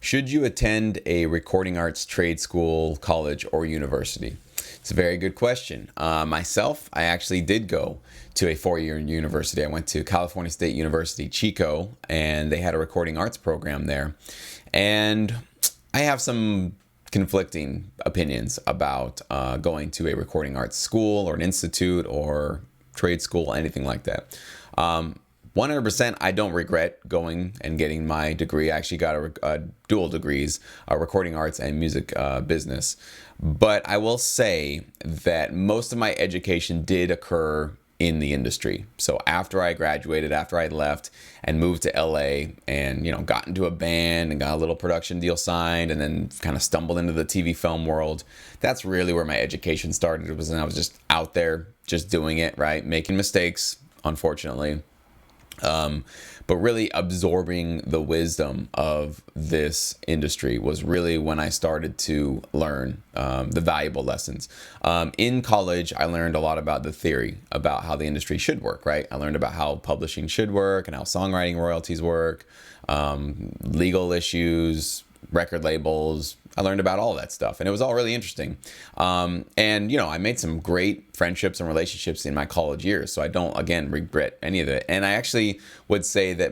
Should you attend a recording arts trade school, college, or university? It's a very good question. Myself, I actually did go to a four-year university. I went to California State University, Chico, and they had a recording arts program there. And I have some conflicting opinions about going to a recording arts school or an institute or trade school, anything like that. 100%, I don't regret going and getting my degree. I actually got a dual degrees, recording arts and music business. But I will say that most of my education did occur in the industry. So after I graduated, after I left and moved to LA and, got into a band and got a little production deal signed and then kind of stumbled into the TV film world, that's really where my education started. It was when I was just out there, just doing it, right? Making mistakes, unfortunately. But really absorbing the wisdom of this industry was really when I started to learn the valuable lessons. In college, I learned a lot about the theory, about how the industry should work, right? I learned about how publishing should work and how songwriting royalties work, legal issues, record labels. I learned about all that stuff, and it was all really interesting. I made some great friendships and relationships in my college years, so I don't, again, regret any of it. And I actually would say that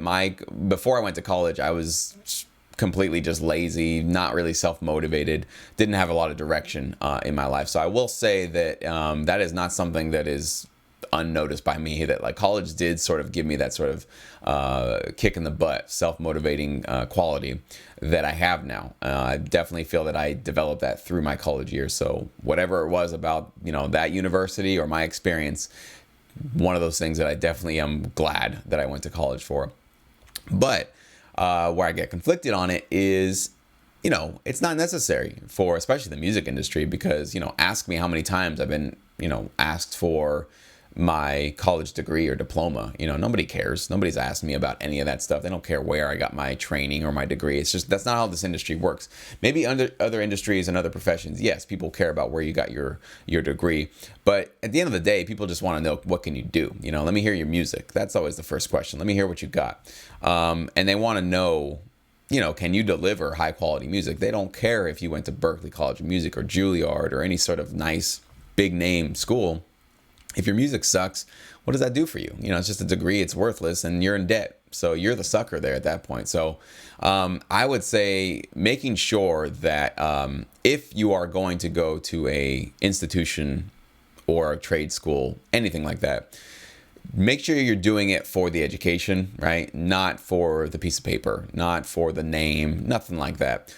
before I went to college, I was completely just lazy, not really self-motivated, didn't have a lot of direction in my life. So I will say that that is not something that is unnoticed by me, that like college did sort of give me that sort of kick in the butt, self-motivating quality that I have now. I definitely feel that I developed that through my college years. So whatever it was about, that university or my experience, one of those things that I definitely am glad that I went to college for. But where I get conflicted on it is, it's not necessary for especially the music industry, because, ask me how many times I've been, asked for my college degree or diploma. Nobody cares. Nobody's asked me about any of that stuff. They don't care where I got my training or my degree. It's just, that's not how this industry works. Maybe under other industries and other professions, yes, people care about where you got your degree. But at the end of the day, people just want to know, what can you do? Let me hear your music. That's always the first question. Let me hear what you got. And they want to know, can you deliver high quality music? They don't care if you went to Berklee College of Music or Juilliard or any sort of nice big name school. If your music sucks, what does that do for you? It's just a degree, it's worthless, and you're in debt. So you're the sucker there at that point. So I would say making sure that if you are going to go to a institution or a trade school, anything like that, make sure you're doing it for the education, right? Not for the piece of paper, not for the name, nothing like that.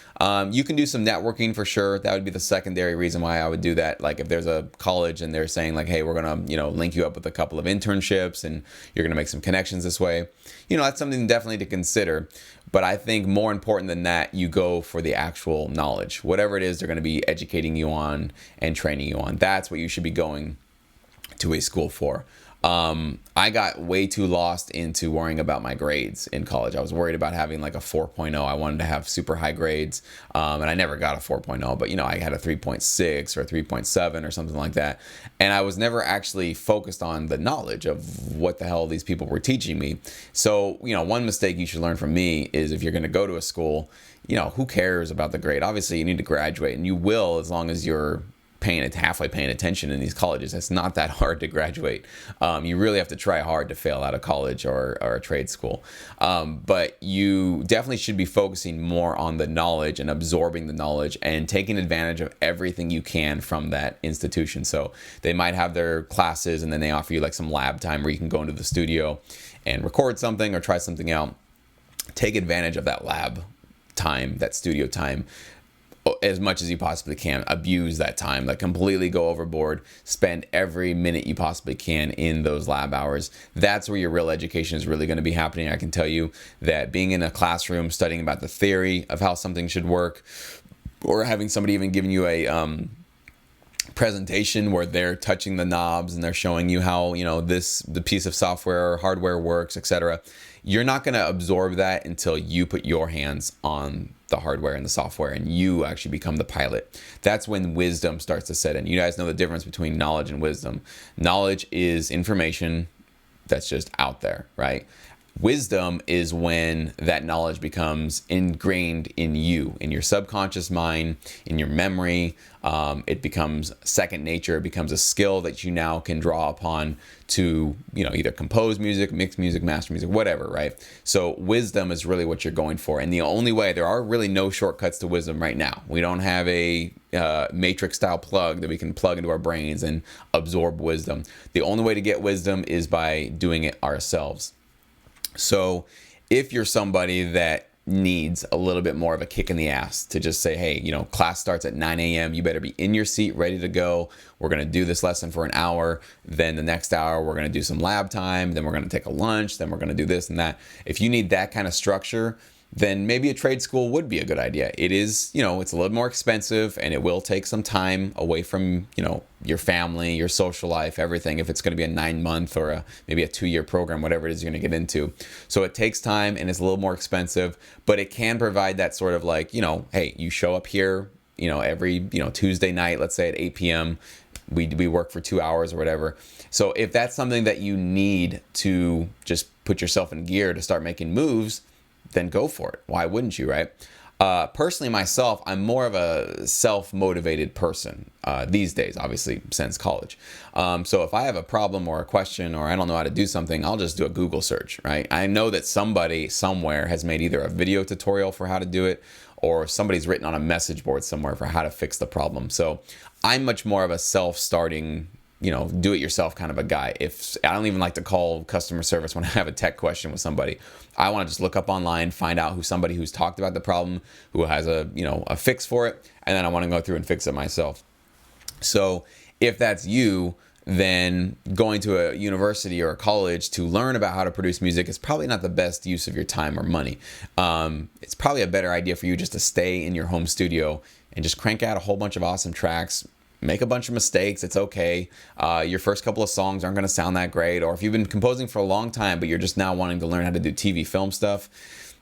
You can do some networking for sure. That would be the secondary reason why I would do that. Like if there's a college and they're saying like, hey, we're going to, link you up with a couple of internships and you're going to make some connections this way. That's something definitely to consider. But I think more important than that, you go for the actual knowledge. Whatever it is they're going to be educating you on and training you on. That's what you should be going to a school for. I got way too lost into worrying about my grades in college. I was worried about having like a 4.0. I wanted to have super high grades, and I never got a 4.0, but I had a 3.6 or a 3.7 or something like that. And I was never actually focused on the knowledge of what the hell these people were teaching me. So, one mistake you should learn from me is if you're going to go to a school, who cares about the grade? Obviously, you need to graduate, and you will as long as you're halfway paying attention in these colleges. It's not that hard to graduate. You really have to try hard to fail out of college or a trade school. But you definitely should be focusing more on the knowledge and absorbing the knowledge and taking advantage of everything you can from that institution. So they might have their classes and then they offer you like some lab time where you can go into the studio and record something or try something out. Take advantage of that lab time, that studio time, as much as you possibly can. Abuse that time, like completely go overboard, spend every minute you possibly can in those lab hours. That's where your real education is really going to be happening. I can tell you that being in a classroom studying about the theory of how something should work, or having somebody even giving you a presentation where they're touching the knobs and they're showing you how the piece of software or hardware works, etc. You're not going to absorb that until you put your hands on the hardware and the software and you actually become the pilot. That's when wisdom starts to set in. You guys know the difference between knowledge and wisdom. Knowledge is information that's just out there, right? Wisdom is when that knowledge becomes ingrained in you, in your subconscious mind, in your memory. It becomes second nature. It becomes a skill that you now can draw upon to, either compose music, mix music, master music, whatever, right? So wisdom is really what you're going for. And the only way, there are really no shortcuts to wisdom right now. We don't have a matrix style plug that we can plug into our brains and absorb wisdom. The only way to get wisdom is by doing it ourselves. So if you're somebody that needs a little bit more of a kick in the ass to just say, hey, class starts at 9 a.m. You better be in your seat, ready to go. We're going to do this lesson for an hour. Then the next hour, we're going to do some lab time. Then we're going to take a lunch. Then we're going to do this and that. If you need that kind of structure, then maybe a trade school would be a good idea. It is, it's a little more expensive, and it will take some time away from, your family, your social life, everything, if it's going to be a 9-month or maybe a 2-year program, whatever it is you're going to get into. So it takes time and it's a little more expensive, but it can provide that sort of like, hey, you show up here, every, Tuesday night, let's say at 8 p.m., we work for 2 hours or whatever. So if that's something that you need to just put yourself in gear to start making moves, then go for it. Why wouldn't you, right? Personally, myself, I'm more of a self-motivated person these days, obviously, since college. So if I have a problem or a question or I don't know how to do something, I'll just do a Google search, right? I know that somebody somewhere has made either a video tutorial for how to do it, or somebody's written on a message board somewhere for how to fix the problem. So I'm much more of a self-starting, do it yourself kind of a guy. If I don't even like to call customer service when I have a tech question with somebody, I want to just look up online, find out somebody who's talked about the problem, who has a fix for it, and then I want to go through and fix it myself. So if that's you, then going to a university or a college to learn about how to produce music is probably not the best use of your time or money. It's probably a better idea for you just to stay in your home studio and just crank out a whole bunch of awesome tracks. Make a bunch of mistakes. It's okay. Your first couple of songs aren't going to sound that great. Or if you've been composing for a long time, but you're just now wanting to learn how to do TV film stuff,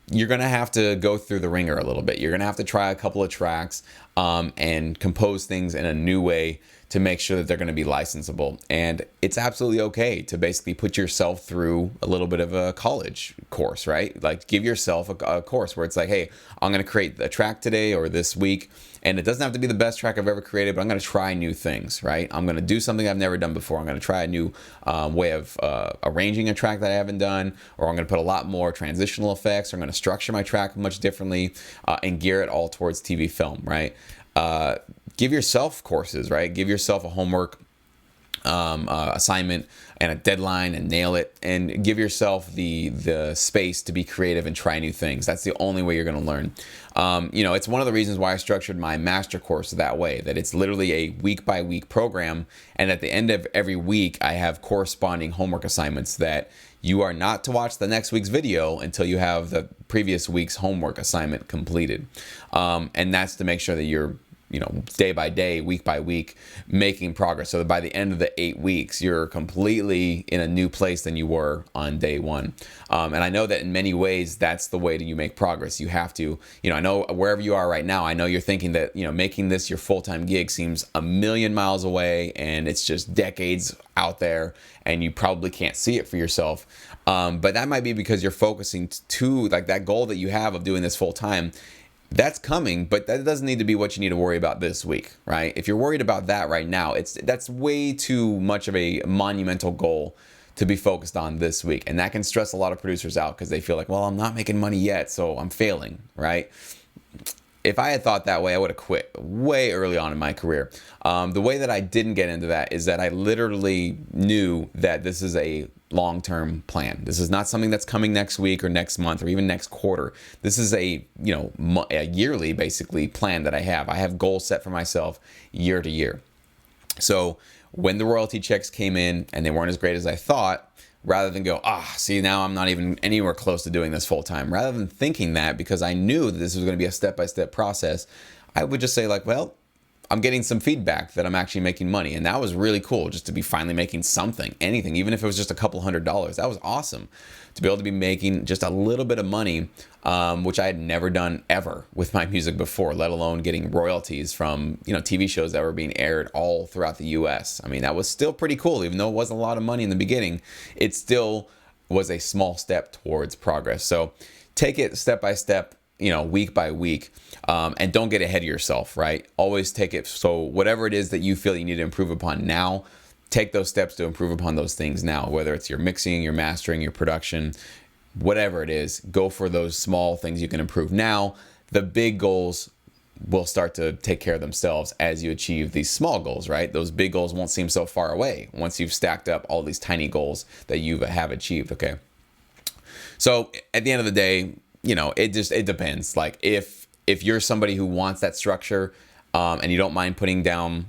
you're going to have to go through the ringer a little bit. You're going to have to try a couple of tracks and compose things in a new way to make sure that they're going to be licensable. And it's absolutely okay to basically put yourself through a little bit of a college course, right? Like give yourself a course where it's like, hey, I'm going to create a track today or this week. And it doesn't have to be the best track I've ever created, but I'm going to try new things, right? I'm going to do something I've never done before. I'm going to try a new way of arranging a track that I haven't done, or I'm going to put a lot more transitional effects, or I'm going to structure my track much differently and gear it all towards TV film, right? Give yourself courses, right? Give yourself a homework assignment and a deadline and nail it, and give yourself the space to be creative and try new things. That's the only way you're going to learn. It's one of the reasons why I structured my master course that way, that it's literally a week by week program. And at the end of every week, I have corresponding homework assignments that you are not to watch the next week's video until you have the previous week's homework assignment completed. And that's to make sure that you're day by day, week by week, making progress. So that by the end of the 8 weeks, you're completely in a new place than you were on day one. And I know that in many ways, that's the way that you make progress. You have to, I know wherever you are right now, I know you're thinking that, making this your full-time gig seems a million miles away and it's just decades out there and you probably can't see it for yourself. But that might be because you're focusing to like that goal that you have of doing this full time. That's coming, but that doesn't need to be what you need to worry about this week, right? If you're worried about that right now, that's way too much of a monumental goal to be focused on this week. And that can stress a lot of producers out because they feel like, well, I'm not making money yet, so I'm failing, right? If I had thought that way, I would have quit way early on in my career. The way that I didn't get into that is that I literally knew that this is a long-term plan. This is not something that's coming next week or next month or even next quarter. This is a yearly basically plan that I have. I have goals set for myself year to year. So when the royalty checks came in and they weren't as great as I thought, rather than go, see, now I'm not even anywhere close to doing this full time, rather than thinking that, because I knew that this was going to be a step-by-step process, I would just say like, well, I'm getting some feedback that I'm actually making money. And that was really cool, just to be finally making something, anything, even if it was just a couple $100. That was awesome to be able to be making just a little bit of money, which I had never done ever with my music before, let alone getting royalties from, TV shows that were being aired all throughout the US. I mean, that was still pretty cool, even though it wasn't a lot of money in the beginning. It's still was a small step towards progress. So take it step by step, week by week, and don't get ahead of yourself, right? Always take it. So whatever it is that you feel you need to improve upon now, take those steps to improve upon those things now, whether it's your mixing, your mastering, your production, whatever it is. Go for those small things you can improve now. The big goals will start to take care of themselves as you achieve these small goals, right? Those big goals won't seem so far away once you've stacked up all these tiny goals that you have achieved, okay? So at the end of the day, it depends. Like if you're somebody who wants that structure, and you don't mind putting down,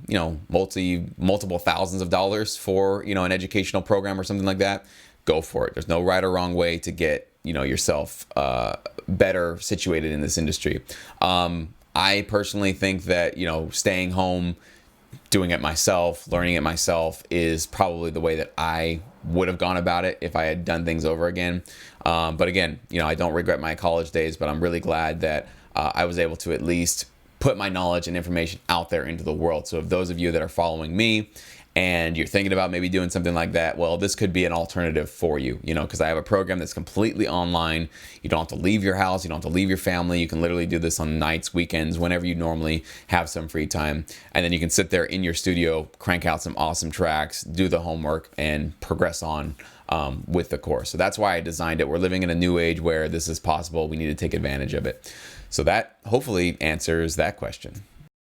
multiple thousands of dollars for, an educational program or something like that, go for it. There's no right or wrong way to get, yourself better situated in this industry. I personally think that, staying home, doing it myself, learning it myself is probably the way that I would have gone about it if I had done things over again. But again, I don't regret my college days, but I'm really glad that I was able to at least put my knowledge and information out there into the world. So if those of you that are following me and you're thinking about maybe doing something like that, well, this could be an alternative for you, because I have a program that's completely online. You don't have to leave your house. You don't have to leave your family. You can literally do this on nights, weekends, whenever you normally have some free time. And then you can sit there in your studio, crank out some awesome tracks, do the homework, and progress on with the course. So that's why I designed it. We're living in a new age where this is possible. We need to take advantage of it. So that hopefully answers that question.